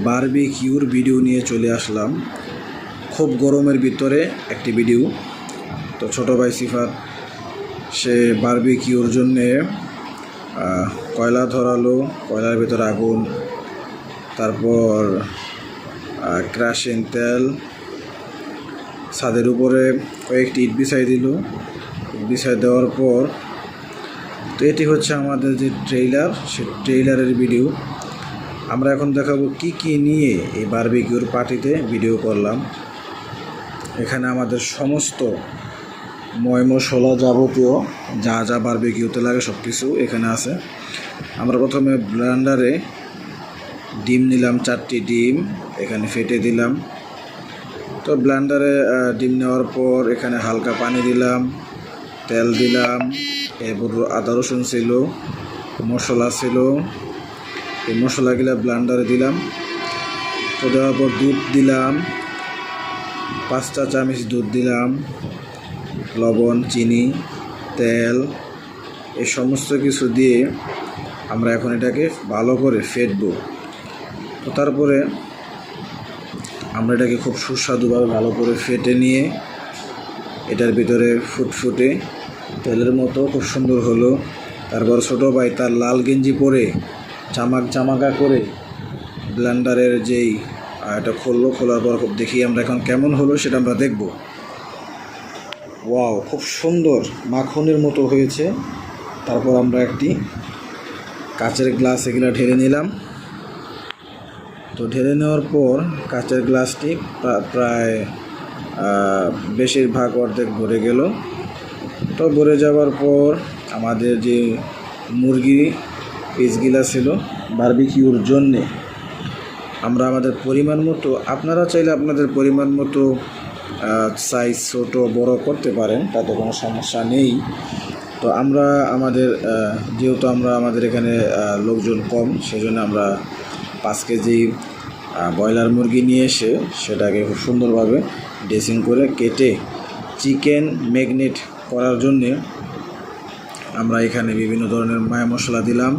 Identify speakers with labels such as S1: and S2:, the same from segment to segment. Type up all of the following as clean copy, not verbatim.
S1: বারবিকিউর video নিয়ে চলে আসলাম। খুব গরমের ভিতরে একটি ভিডিও। তো ছোটো ভাই সিফাত সে বারবিকিউর জন্যে কয়লা ধরালো, কয়লার ভিতরে আগুন, তারপর কেরোসিন তেল, ছাদের উপরে কয়েকটি ইট বিছাই দিল। বিছাই দেওয়ার পর তো এটি হচ্ছে আমাদের যে ট্রেইলার, সে ট্রেইলারের ভিডিও। আমরা এখন দেখাবো কি কি নিয়ে এই বারবিকিউর পার্টিতে ভিডিও করলাম। এখানে আমাদের সমস্ত ময় মশলা যাবতীয় যা যা বারবিকিউতে লাগে সব কিছু এখানে আছে। আমরা প্রথমে ব্লেন্ডারে ডিম নিলাম, 4টি ডিম এখানে ফেটে দিলাম। তো ব্লেন্ডারে ডিম নেওয়ার পর এখানে হালকা পানি দিলাম, তেল দিলাম, এরপর আদা রসুন ছিল, মশলা ছিল, এই মশলাগুলো ব্লেন্ডারে দিলাম। তো দেওয়ার পর দুধ দিলাম, 5 চা চামচ দুধ দিলাম, লবণ, চিনি, তেল, এই সমস্ত কিছু দিয়ে আমরা এখন এটাকে ভালো করে ফেটবো। তো তারপরে আমরা এটাকে খুব সুস্বাদুভাবে ভালো করে ফেটে নিয়ে এটার ভিতরে ফুটফুটে তেলের মতো খুব সুন্দর হলো। তারপর ছোটো ভাই তার লাল গেঞ্জি পরে চামাকা করে ব্লেন্ডারের যেই এটা খুললো, খোলার পর দেখি আমরা এখন কেমন হলো সেটা আমরা দেখব। ওয়াও, খুব সুন্দর মাখনের মতো হয়েছে। তারপর আমরা একটি কাচের গ্লাস এগুলো ঢেলে নিলাম। তো ঢেলে নেওয়ার পর কাচের গ্লাসটি প্রায় বেশিরভাগ অর্ধেক ভরে গেল। তো ভরে যাওয়ার পর আমাদের যে মুরগি পিসগুলা ছিল বারবিকিউর জন্যে আমরা আমাদের পরিমাণ মতো, আপনারা চাইলে আপনাদের পরিমাণ মতো সাইজ ছোট বড় করতে পারেন, তাতে কোনো সমস্যা নেই। তো আমরা যেহেতু আমাদের এখানে লোকজন কম, সেজন্য আমরা 5 কেজি ব্রয়লার মুরগি নিয়ে এসে সেটাকে খুব সুন্দরভাবে ড্রেসিং করে কেটে চিকেন ম্যাগনেট করার জন্যে আমরা এখানে বিভিন্ন ধরনের মায়া মশলা দিলাম।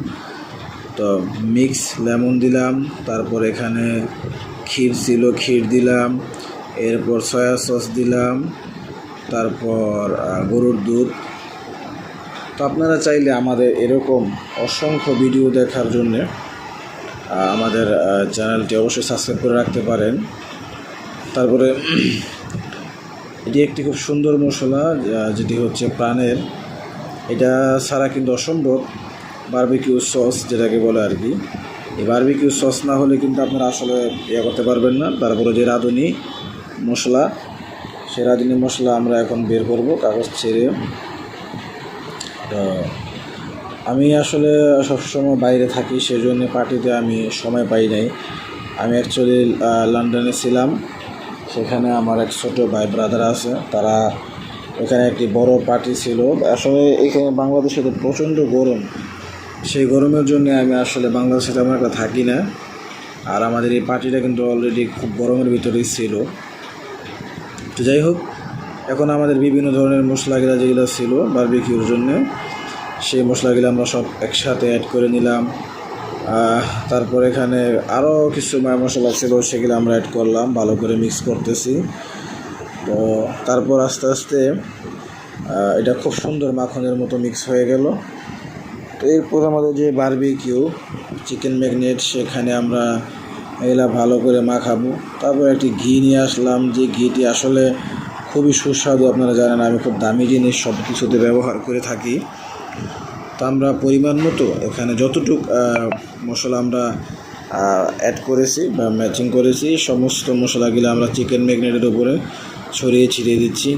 S1: তো মিক্স লেমন দিলাম, তারপর এখানে ক্ষীর ছিল, ক্ষীর দিলাম, এরপর সয়া সস দিলাম, তারপর গরুর দুধ। তো আপনারা চাইলে আমাদের এরকম অসংখ্য ভিডিও দেখার জন্যে আমাদের চ্যানেলটি অবশ্যই সাবস্ক্রাইব করে রাখতে পারেন। তারপরে এটি একটি খুব সুন্দর মশলা যেটি হচ্ছে প্রাণের, এটা ছাড়া কিন্তু অসম্ভব বারবিকিউ সস যেটাকে বলে আর কি। এই বারবিকিউ সস না হলে কিন্তু আপনারা আসলে করতে পারবেন না। তারপরে যে রাঁধুনি মশলা, সে রাঁধুনি মশলা আমরা এখন বের করব কাগজ ছেড়ে। তো আমি আসলে সবসময় বাইরে থাকি, সেজন্য পার্টিতে আমি সময় পাই নাই। আমি অ্যাকচুয়ালি লন্ডনে ছিলাম, সেখানে আমার এক ছোটো ভাই ব্রাদার আছে, তারা এখানে একটি বড় পার্টি ছিল। আসলে এখানে বাংলাদেশে তো প্রচণ্ড গরম, সেই গরমের জন্য আমি আসলে বাংলাদেশে তেমন একটা থাকি না। আর আমাদের এই পার্টিটা কিন্তু অলরেডি খুব গরমের ভিতরেই ছিল। তো যাই হোক, এখন আমাদের বিভিন্ন ধরনের মশলাগুলো যেগুলো ছিল বারবিকিউর জন্য, সেই মশলাগুলো আমরা সব একসাথে অ্যাড করে নিলাম। তারপর এখানে আরও কিছু মশলা ছিল, সেগুলো আমরা অ্যাড করলাম, ভালো করে মিক্স করতেছি। তো তারপর আস্তে আস্তে এটা খুব সুন্দর মাখনের মতো মিক্স হয়ে গেল। তো এরপর আমাদের যে বারবিকিউ চিকেন ম্যাগনেট, সেখানে আমরা এগুলা ভালো করে মাখাবো। তারপর একটি ঘি নিয়ে আসলাম, যে ঘিটি আসলে খুবই সুস্বাদু। আপনারা জানেন আমি খুব দামি জিনিস সব কিছুতে ব্যবহার করে থাকি। তো আমরা পরিমাণ মতো এখানে যতটুকু মশলা আমরা অ্যাড করেছি বা ম্যাচিং করেছি, সমস্ত মশলাগুলো আমরা চিকেন ম্যাগনেটের উপরে ছড়িয়ে ছিটিয়ে দিচ্ছি।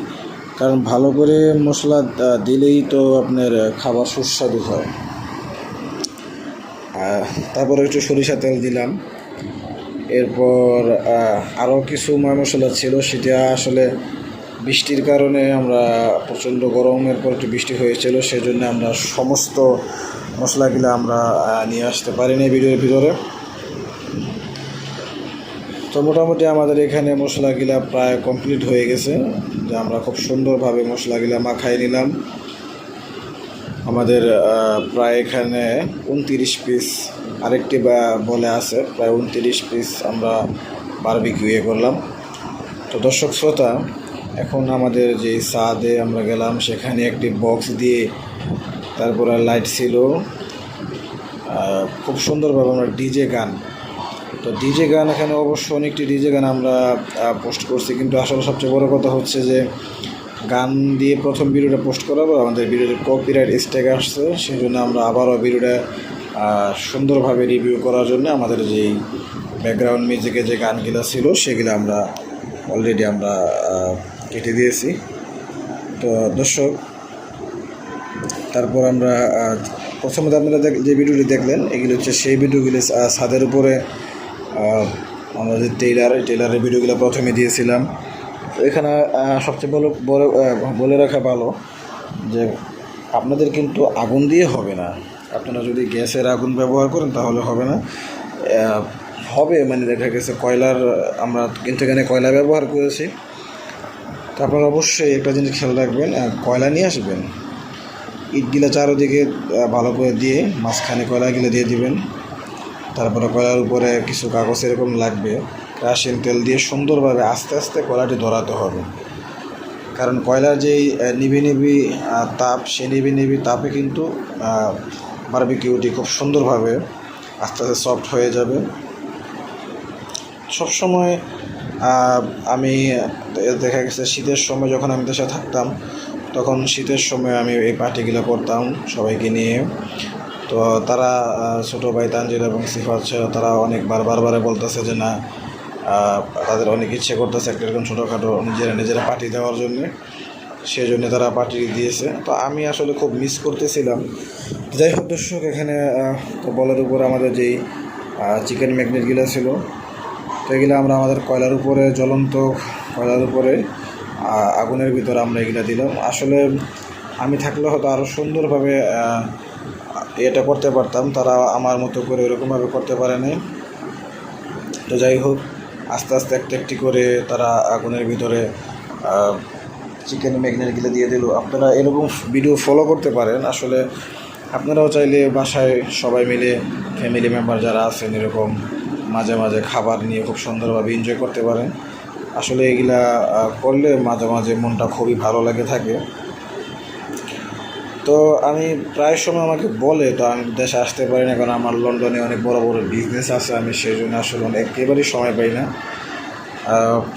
S1: কারণ ভালো করে মশলা দিলেই তো আপনার খাবার সুস্বাদু হয়। তারপরে একটু সরিষা তেল দিলাম। এরপর আরও কিছু মশলা ছিল, সেটা আসলে বৃষ্টির কারণে আমরা প্রচণ্ড গরমের পর একটু বৃষ্টি হয়েছিল, সেজন্য আমরা সমস্ত মশলাগুলো আমরা নিয়ে আসতে পারিনি ভিডিওর ভিতরে। তো মোটামুটি আমাদের এখানে মশলাগুলা প্রায় কমপ্লিট হয়ে গেছে, যে আমরা খুব সুন্দরভাবে মশলাগুলা মাখাই নিলাম। আমাদের প্রায় এখানে 29 পিস আরেকটি বলে আছে প্রায় 29 পিস আমরা বারবিকিউ করলাম। তো দর্শক শ্রোতা, এখন আমাদের যে ছাদে আমরা গেলাম, সেখানে একটি বক্স দিয়ে তারপরে লাইট ছিল, খুব সুন্দরভাবে আমরা ডিজে গান, তো ডিজে গান এখানে অবশ্য অনেকটি ডিজে গান আমরা পোস্ট করছি, কিন্তু আসলে সবচেয়ে বড় কথা হচ্ছে যে গান দিয়ে প্রথম ভিডিওটা পোস্ট করার পর আমাদের ভিডিওতে কপিরাইট স্ট্রাইক আসছে, সেই জন্য আমরা আবারও ভিডিওটা সুন্দরভাবে রিভিউ করার জন্য আমাদের যেই ব্যাকগ্রাউন্ড মিউজিকে যে গানগুলো ছিল সেগুলো আমরা অলরেডি আমরা কেটে দিয়েছি। তো দর্শক, তারপর আমরা প্রথমত আপনারা যে ভিডিওটি দেখলেন এগুলো হচ্ছে সেই ভিডিওগুলো ছাদের উপরে আমরা যে টেইলারের ভিডিওগুলো প্রথমে দিয়েছিলাম। তো এখানে সবচেয়ে বলে রাখা ভালো যে আপনাদের কিন্তু আগুন দিয়ে হবে না, আপনারা যদি গ্যাসের আগুন ব্যবহার করেন তাহলে হবে না, হবে মানে দেখা গেছে কয়লার, আমরা কিন্তু এখানে কয়লা ব্যবহার করেছি। তো আপনারা অবশ্যই একটা জিনিস খেয়াল রাখবেন, কয়লা নিয়ে আসবেন, ইটগুলা চারোদিকে ভালো করে দিয়ে মাঝখানে কয়লাগুলো দিয়ে দিবেন, তারপরে কয়লার উপরে কিছু কাগজ এরকম লাগবে, কেরোসিন তেল দিয়ে সুন্দরভাবে আস্তে আস্তে কয়লাটি ধরাতে হবে, কারণ কয়লার যেই নিবি তাপ, সেই নিবি তাপে কিন্তু বারবিকিউটি খুব সুন্দরভাবে আস্তে আস্তে সফট হয়ে যাবে। সবসময় আমি দেখা গেছে শীতের সময় যখন আমি দেশে থাকতাম, তখন শীতের সময় আমি এই পার্টিগুলো করতাম সবাইকে নিয়ে। তো তারা ছোটো ভাই তানজিল এবং সিফাত তারা অনেকবার বারবারে বলতেছে যে না, তাদের অনেক ইচ্ছে করতেছে একটা এরকম ছোটোখাটো নিজেরা পার্টি দেওয়ার জন্যে, সেই জন্য তারা পার্টি দিয়েছে। তো আমি আসলে খুব মিস করতেছিলাম। যাই হোক দর্শক, এখানে বলের উপর আমাদের যেই চিকেন ম্যাগনেটগুলো ছিল, তো এগুলো আমরা আমাদের কয়লার উপরে, জ্বলন্ত কয়লার উপরে আগুনের ভিতরে আমরা এগুলো দিলাম। আসলে আমি থাকলে হয়তো আরও সুন্দরভাবে এটা করতে পারতাম, তারা আমার মতো করে ওরকমভাবে করতে পারেনি। তো যাই হোক, আস্তে আস্তে একটি করে তারা আগুনের ভিতরে চিকেন ম্যাগনেটগুলো দিয়ে দিল। আপনারা এরকম ভিডিও ফলো করতে পারেন, আসলে আপনারাও চাইলে বাসায় সবাই মিলে ফ্যামিলি মেম্বার যারা আছেন এরকম মাঝে মাঝে খাবার নিয়ে খুব সুন্দরভাবে এনজয় করতে পারেন। আসলে এগুলা করলে মাঝে মাঝে মনটা খুবই ভালো লাগে থাকে। তো আমি প্রায় সময় আমাকে বলে, তো আমি দেশে আসতে পারি না, কারণ আমার লন্ডনে অনেক বড় বড় বিজনেস আছে, আমি সেই জন্য আসলে একেবারেই সময় পাই না।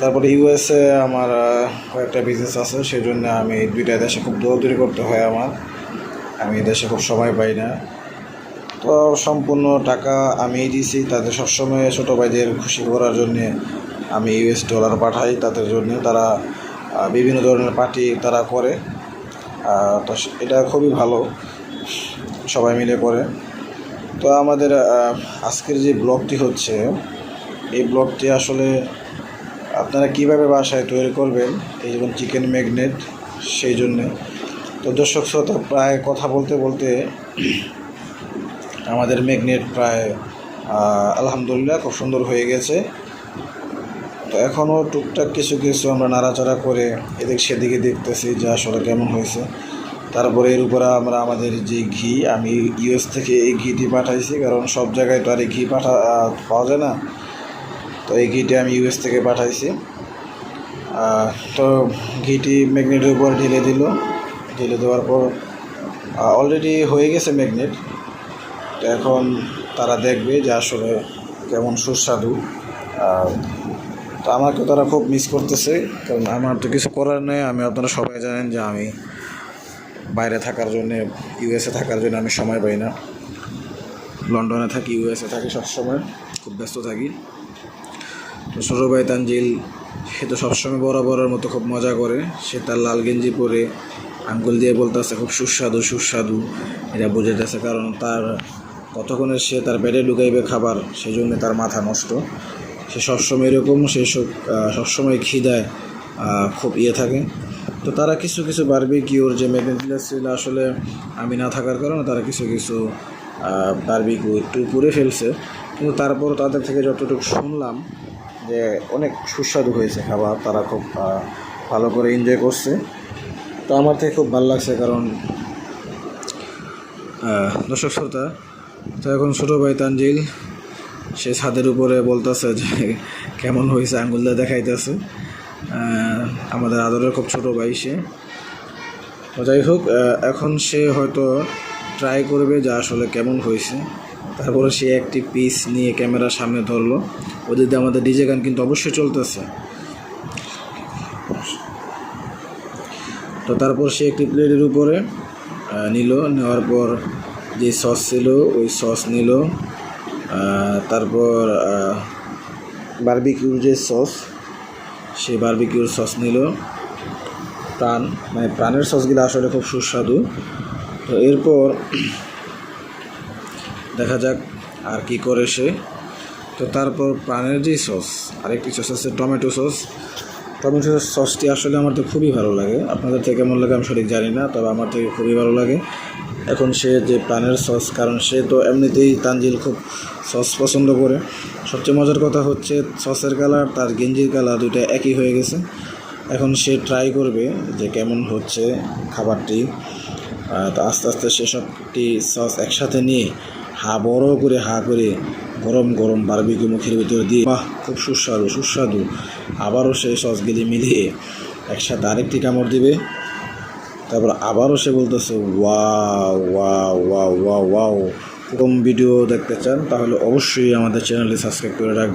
S1: তারপরে ইউএসএ আমার কয়েকটা বিজনেস আছে, সেই জন্য আমি দুইটা দেশে খুব দৌড়াদৌড়ি করতে হয় আমার, আমি দেশে খুব সময় পাই না। তো সম্পূর্ণ টাকা আমিই দিয়েছি তাদের, সবসময় ছোটো ভাইদের খুশি করার জন্যে আমি US ডলার পাঠাই তাদের জন্য, তারা বিভিন্ন ধরনের পার্টি তারা করে। তো এটা খুবই ভালো, সবাই মিলে করে। তো আমাদের আজকের যে ব্লগটি হচ্ছে, এই ব্লগটি আসলে আপনারা কীভাবে বাসায় তৈরি করবেন এই যেমন চিকেন ম্যাগনেট, সেই জন্যে। তো দর্শক শ্রোতা, প্রায় কথা বলতে বলতে আমাদের ম্যাগনেট প্রায় আলহামদুলিল্লাহ খুব সুন্দর হয়ে গেছে। তো এখনও টুকটাক কিছু আমরা নাড়াচাড়া করে এদিক সেদিকে দেখতেছি যে আসলে কেমন হয়েছে। তারপরে এর উপরে আমরা আমাদের যে ঘি, আমি US থেকে এই ঘিটি পাঠাইছি, কারণ সব জায়গায় তো আর এই ঘি পাওয়া যায় না, তো এই ঘিটি আমি US থেকে পাঠাইছি। তো ঘিটি ম্যাগনেটের উপর ঢেলে দেওয়ার পর অলরেডি হয়ে গেছে ম্যাগনেট। তো এখন তারা দেখবে যে আসলে কেমন সুস্বাদু। তো আমাকে তারা খুব মিস করতেছে, কারণ আমার তো কিছু করার নেই। আপনারা সবাই জানেন যে আমি বাইরে থাকার জন্যে, USA থাকার জন্য আমি সময় পাই না। লন্ডনে থাকি, USA থাকি, সবসময় খুব ব্যস্ত থাকি। তো ছোটো ভাই তানজিল, সে তো সবসময় বরাবরের মতো খুব মজা করে, সে তার লাল গেঞ্জি পরে আঙ্গুল দিয়ে বলতেছে খুব সুস্বাদু, এটা বোঝাইতেছে, কারণ তার কতক্ষণে সে তার পেটে ঢুকাইবে খাবার, সেই জন্য তার মাথা নষ্ট। সে সবসময় এরকম, সে সবসময় খিদায় খুব থাকে। তো তারা কিছু বারবিকিউর যে ম্যাগনেটগুলো ছিল, আসলে আমি না থাকার কারণে তারা কিছু বারবিকিউ একটু পুড়ে ফেলছে, কিন্তু তারপর তাদের থেকে যতটুকু শুনলাম যে অনেক সুস্বাদু হয়েছে খাবার, তারা খুব ভালো করে এনজয় করছে। তো আমার থেকে খুব ভালো লাগছে, কারণ দর্শক শ্রোতা, তো এখন ছোটো ভাই তানজিল সে ছাদের উপরে বলতেছে যে কেমন হয়েছে, আঙ্গুল দিয়ে দেখাইতেছে। আমাদের আদরের খুব ছোটো ভাই সে। তো যাই হোক, এখন সে হয়তো ট্রাই করবে যে আসলে কেমন হয়েছে। তারপরে সে একটি পিস নিয়ে ক্যামেরার সামনে ধরলো। ওদিকে আমাদের ডিজে গান কিন্তু অবশ্যই চলতেছে। তো তারপর সে একটি প্লেটের উপরে নেওয়ার পর যে সস ছিল ওই সস নিল। তারপর বারবিকিউর যে সস, সেই বারবিকিউর সস নিল। প্রাণের সসগুলো আসলে খুব সুস্বাদু। তো এরপর দেখা যাক আর কি করে সে। তো তারপর প্রাণের যে সস, আরেকটি সস আছে টমেটো সস। টমেটো সসটি আসলে আমার তো খুবই ভালো লাগে, আপনাদের থেকে কেমন লাগে আমি সঠিক জানি না, তবে আমার থেকে খুবই ভালো লাগে। এখন সে যে প্রাণের সস, কারণ সে তো এমনিতেই তানজিল খুব সস পছন্দ করে। সবচেয়ে মজার কথা হচ্ছে সসের কালার তার গেঞ্জির কালার দুটো একই হয়ে গেছে। এখন সে ট্রাই করবে যে কেমন হচ্ছে খাবারটি। তো আস্তে আস্তে সেসবটি সস একসাথে নিয়ে বড় করে গরম গরম বারবিকিউ মুখের ভিতরে দিয়ে, বাহ খুব সুস্বাদু। আবারও সেই সসগুলি মিলিয়ে একসাথে আরেকটি কামড় দিবে। তারপর আবারও সে বলতেছে wow wow wow wow wow. এরকম ভিডিও দেখতে চান তাহলে অবশ্যই আমাদের চ্যানেলটি সাবস্ক্রাইব করে রাখবেন।